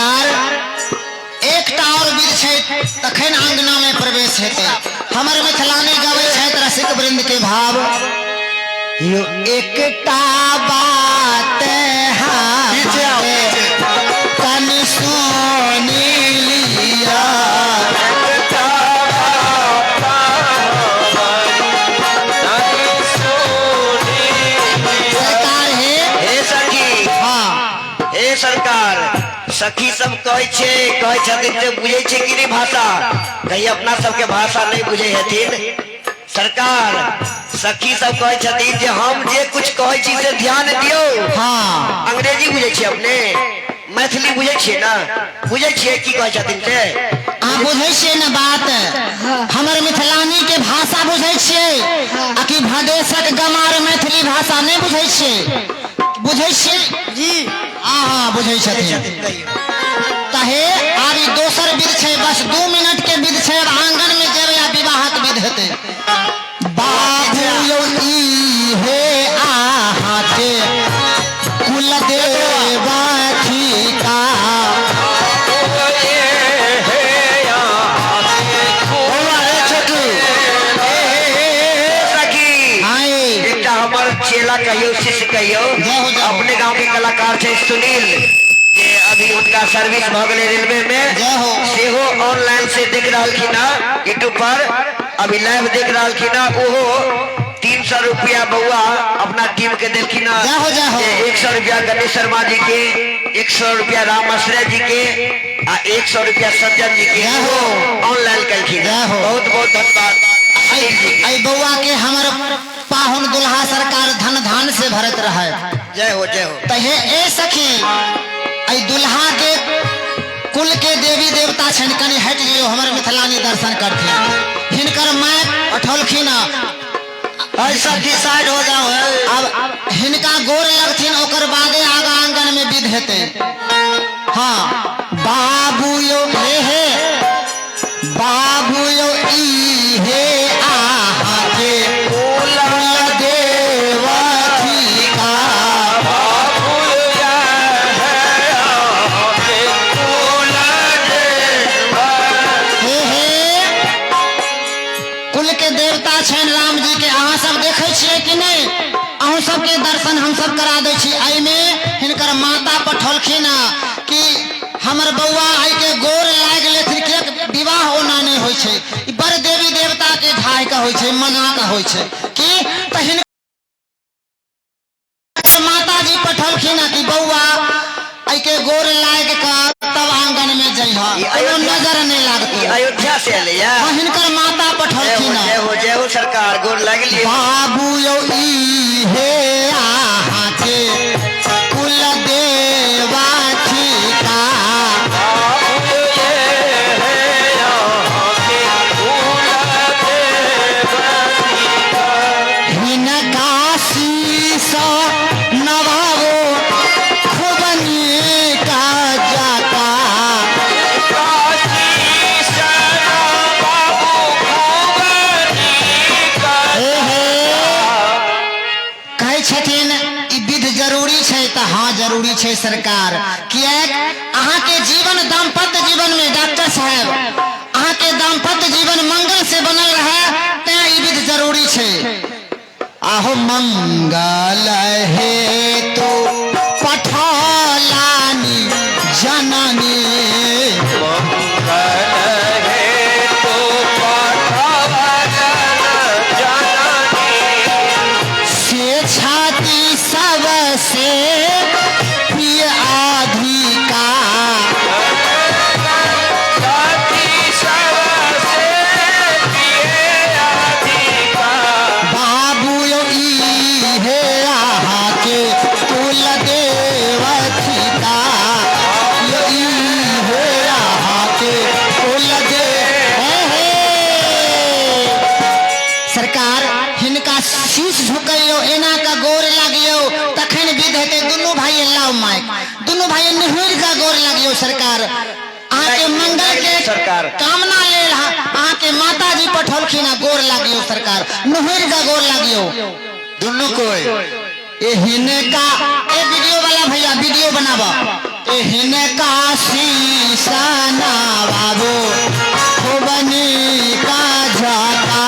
सरकार एकटा और विध है तखन आंगना में प्रवेश हेते हमर मिथिलानी गावे है रसिक वृंद के भाव यो एकटा बात तन सोनी लिया सरकार सखी सब कहे बुझे कि नहीं भाषा कहीं अपना सबके भाषा नहीं बुझे हथिन सरकार सखी सब कहे हम जे कुछ कहे से ध्यान दियो। हाँ अंग्रेजी बुझे अपने मैथिली बुझे ना बुझे की कहे से बुझे न बात हमर मिथिलानी के भाषा बुझे कि भदेशक गमार मैथिली भाषा नहीं बुझे जी हाँ बुझे तहे आबी दोसर विध है बस 2 मिनट के विध है आंगन में जेबे या विवाहक विध हेते बाबू यो ई हे आहाते कुल देवाथी का चेला कहियो शिष्य कहियो अपने गांव के कलाकार थे सुनील जे अभी उनका सर्विस भ गए रेलवे में सेहो ऑनलाइन से देख रहा यूट्यूब पर अभी लाइव देख रहा ओहो 300 रुपया बउआ अपना टीम के देखिन 100 रुपया गणेश शर्मा जी के 100 रुपया राम आश्रय जी के 100 रुपया सज्जन जी के ऑनलाइन कलखिन बहुत बहुत धन्यवाद बउआ के हमारे पाहुन दुल्हा सरकार धन धान से भरत रहे जय हो तहे ए सखी आई दुल्हा के कुल के देवी देवता छन कनी हट लियो हमर मिथिलानी दर्शन करथिन हिनकर माय पठौलखिन ऐसा की साइड हो जाओ अब हिनका गोर लगथिन ओकर बादे आगा आंगन में विध हेते। हाँ बाबू यो हे बाबू यो ई हे आहा के राम जी के अहाँ सब देखे छिए कि नहीं अहूँ सबके दर्शन हम सब करा दे छी में हिनकर माता पठौलखिन कि हमर बउआ आई के गोर लाग लेथिन के विवाह ओना नहीं होय छै बड़ देवी देवता के ढाई का होय छै मना का होय छै कि त हिनकर माता जी पठौलखिन कि बउआ आई के गोर लाग का तब आंगन में जइहा कोनो नजर नहीं लागत अयोध्या से एलिया हिनकर माता पठौलखिन जय हो सरकार गोर लागली बाबू यो ई हे आहा के कुल देवाथी का बाबू ये हे आहा के कुल देवाथी का हिनका शीश नवावो खुबनी का जाता हाँ जरूरी है सरकार किया अहाँ के जीवन दाम्पत्य जीवन में डॉक्टर साहब अहाँ के दाम्पत्य जीवन मंगल से बनल रहे ते ई विध जरूरी है। आहो मंगल हे तो पठौलानी जननी सबसे प्रिय अधिका बाबू यो ई हे आहा के कुल देवथी का यो ई हे आहा के कुल दे सरकार हिनका शीश झुकैयो एना का गोर लागियो तखन विध हेते दुनू भाई लाव माइक दुनू भाई निहुर का गोर लागियो सरकार आहाँ के मंगल के सरकार कामना ले आहाँ के माता जी पठौलखिन गोर लागियो सरकार निहुर का गोर लागियो दुनू कोई ए हिनका ए वीडियो वाला भैया वीडियो बनावा ए हिनका शीशाना बाबू खुबनी का जाता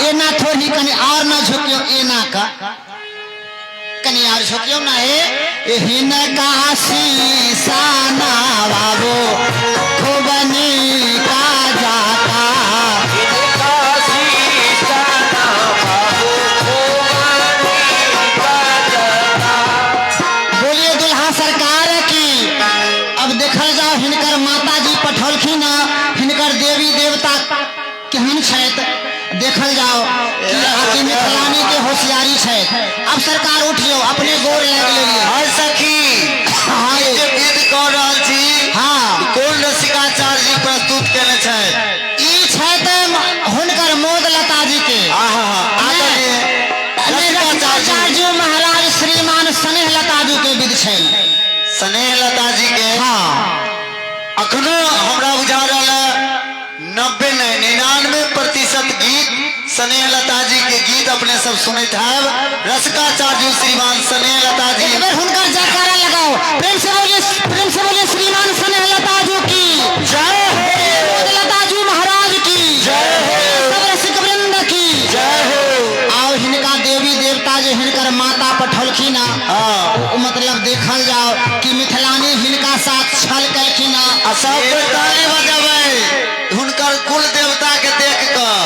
एना थोड़ी कनी और ना झुकियो एना का कनी और झुकियो ना है हिनका शीशाना बाबू खुबनी का जाता बोलिए दुल्हा सरकार की। अब देखल जाओ हिनकर माता जी पठौलखिन हिनकर देवी देवता केहन छथि देखल जाओ कि मिथिलानी के होशियारी छथि। अब सरकार उठियो अपने गोर लग लेलिए। हाय सखी हाँ जे विध कह रहल छी हाँ कोन रसिकाचार्य जी प्रस्तुत केने छथि ई छथि हुनकर मोद लता जी के रसिकाचार्य महाराज श्रीमान स्नेह लता जी के विध छनि। स्नेह लता जी के हाँ अखनो हमरा बुझा रहल 90 नहीं 99% गीत स्नेह लता जी के गीत अपने सब सुनते हैं। रसिकाचार्य श्रीमान स्नेह लता जी एक बार हुनकर जयकारा लगाओ प्रेम से बोलिए श्रीमान स्नेह लता जी की जय हो मोद लता जी महाराज की जय हो सब रसिक वृंद की जय हो। और हिनका देवी देवता जो हिनकर माता पठौलखिन मतलब देखल जाओ कि मिथिलानी हिनका साथ छल कलखिन सब ताली बजाबै हुनकर कुल देवता के देख कर।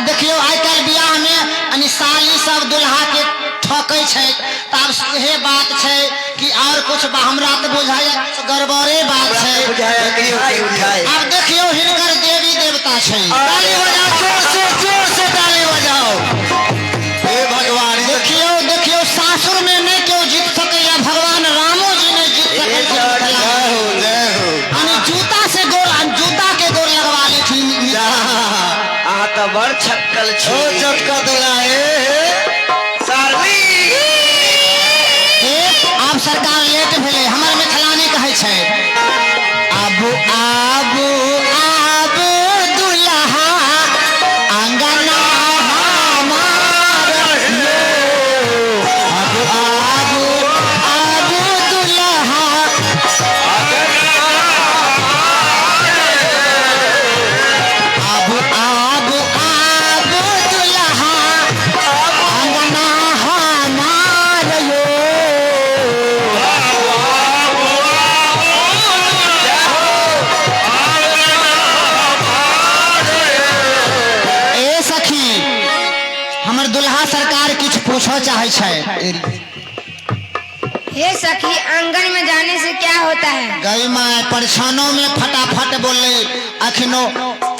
देखियो आइ काल्हि बियाह में साली सब दुल्हा के ठकै छै तब सेहे बात छै कि और कुछ हमरा तो बुझाया गड़बड़े बात छै। अब देखियो हिनकर देवी देवता छै ताली बजाओ जोर से ताली बजाओ। हे भगवान देखियो सासुर में नहीं क्यों जीत सकैया भगवान रामो जी ने जीत सकै जूता के गोर लगवा लेथिन। तो बड़ छक्कल छो चटका आप सरकार लेट भेले हमर मिथिलानी कहै छै आबू आबू आबू दुल्हा अंगना हमार आबू आबू आबू दुल्हा आबू आबू आबू दुल्हा अंगना हमार यो ए सखी हमर दुल्हा सरकार किछ पूछो चाहे छै। हे सखी आंगन में जाने से क्या होता है? गई माँ परछानों में फटाफट बोले अखनो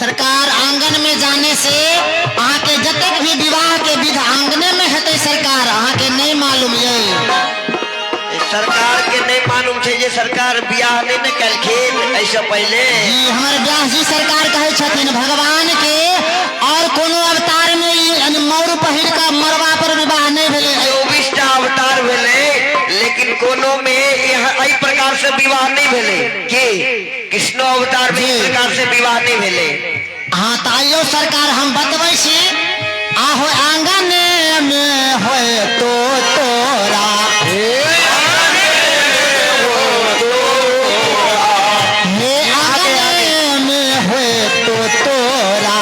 सरकार आंगन में जाने से अहाँ के जतक भी विवाह के विध आंगने में हेतै सरकार अहाँ के नहीं मालूम ये सरकार के नहीं मालूम है जे सरकार बियाह नहीं न कलखिन ऐसे पहले जी हमारे व्यास जी सरकार कहे छथिन भगवान के और कोनो अवतार में मौर पहिर का मरवा पर विवाह नहीं भेले 24 अवतार भेले लेकिन कोनो में एहि प्रकार से विवाह नहीं भेले के कृष्ण अवतार में इस प्रकार से विवाह नहीं भेले। हाँ ताइयो सरकार हम बतबै छी आहो आंगन में होए तो तोरा हे आंगन में होए तो तोरा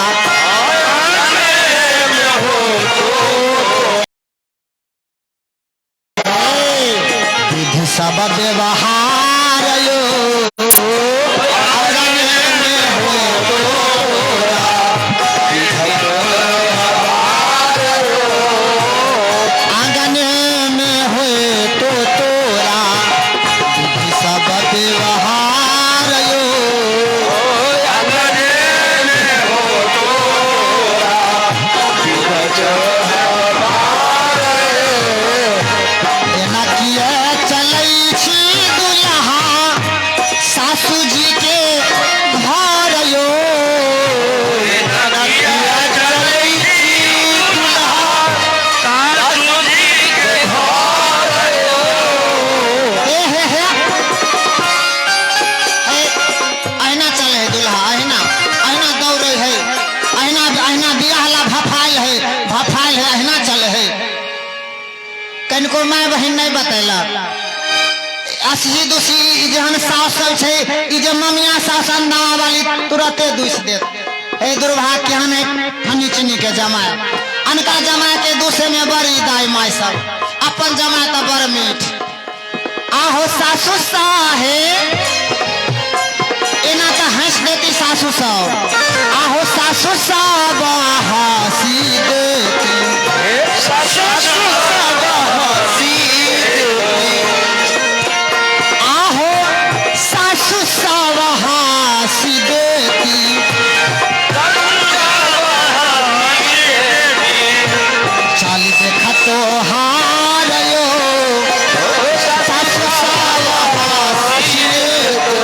विधि सब व्यवहार यो आंगन में होए तोरा आंगन में होए तो तोरा विधि सब व्यवहार यो एना किया चलै छी दुल्हा तनिको माय बहन नहीं बतैला असही दूसरी जहन सास सब छे ई जे ममिया सास अंदा वाली तुरंते दूस देत ए दुर्भाग्य हने फनी चिनी के जमाए अनका जमाए के दूसरे में बड़ी दाई माय सब अपन जमाए त बड़ मीठ आहो सासू साहे एना का हंस देती सासू सब आहो सासू सब हंसी देती सासू सब हंसी आहो सासू सब हंसी देती चाल देखा तो हारो सासू सब हंसी देती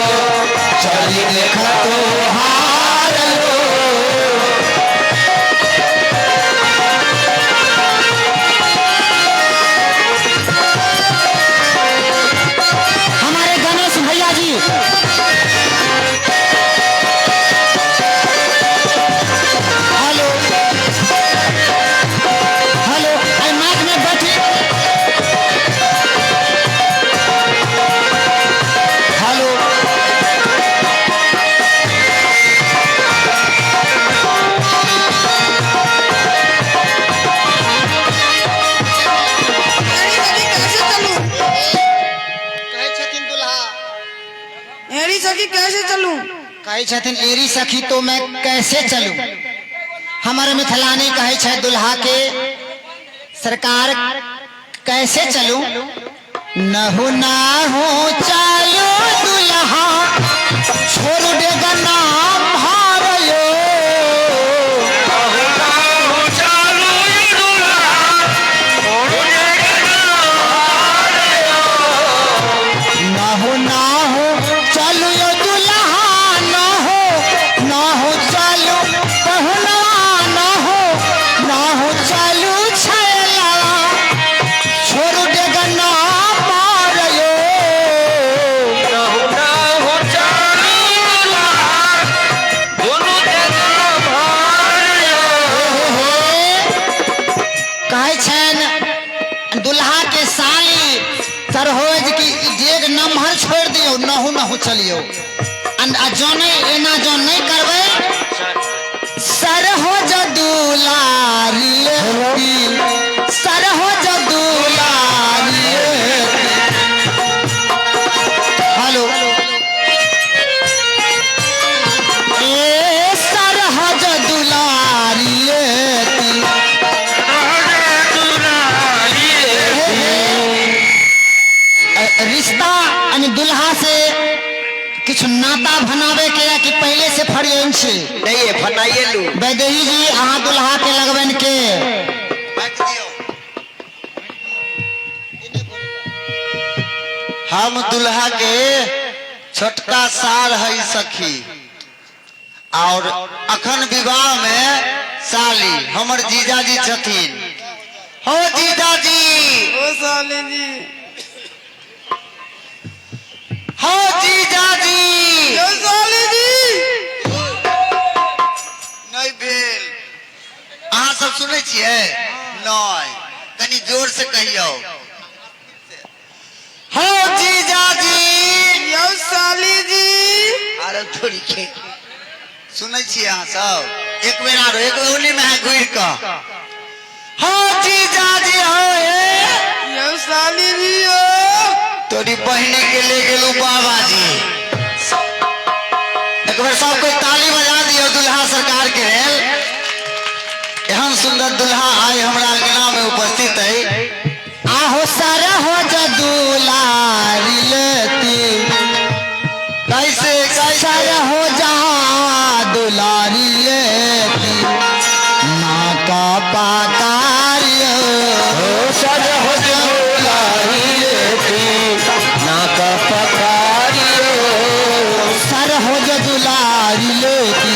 चाल देखा तो हारो हमारे गणेश भैया जी हेलो हेलो आई माइक में बैठी हेलो कहे छथिन दुल्हा एरी सखी कैसे चलूं? कहे छथिन एरी सखी तो मैं कैसे चलूं हमारे मिथिलानी कहे छे दुल्हा के सरकार कैसे चलूं नहु नाहु चलो दुल्हा छोड़ देगा नाम हारो नाहु नाहु चलो यो दुल्हा नाहु चलो पहलवा नाहु चलो छैला छोड़ देगा नाम मारो कहे छन दुल्हा के साली सरहोज की जेग नमहर छोड़ दियो नहु चलियो जो नहीं एना जो नहीं करबे सरहोज दुलारी लेती सरहोज दुलारी हेलो ए सरहोज दुलारी लेती रिश्ता यानी दुल्हा से कुछ नाता बनावे के या कि पहले से फरियन छे नहीं है फनाइए लू वैदेही जी अहाँ दुल्हा के लगबन के हम दुल्हा के छोटका सार है सखी और अखन विवाह में साली हमर जीजाजी छथिन हो जीजाजी ओ साली जी हो जीजाजी ओ साली जी नहीं भेल अहाँ सब सुनै छियै नहीं कनी जोर से कहियो हो जीजाजी यो साली जी अरे थोड़ी के सुनै छियै अहाँ सब एक बेर आरो एक बेर उन्हीं में है घुर का हो जीजाजी हो यो साली जी ओ तोरी बहनी के ले गेलू बाबा जी एक बार सब कोई ताली बजा दियो दुल्हा सरकार के लेल एहन सुंदर दुल्हा आए हमरा अंगना में उपस्थित है आहो सरहोज दुलारी लेती कैसे कैसे सरहोज दुलारी लेती ना का पाकारियो सरहोज दुलारी लेती ना का पकारियो सरहोज दुलारी लेती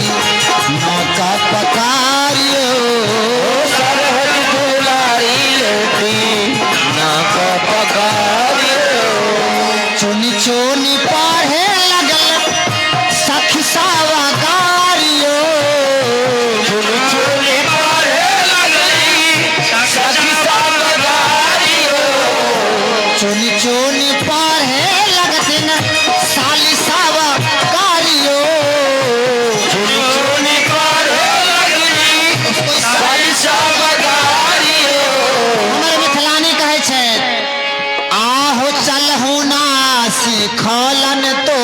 ना का पकारियो सरहोज दुलारी लेती ना का पकारियो चुनी चुनी पढ़े लगल सखी सावा गारियो चुनी चुनी पढ़े लगली सीखलन तो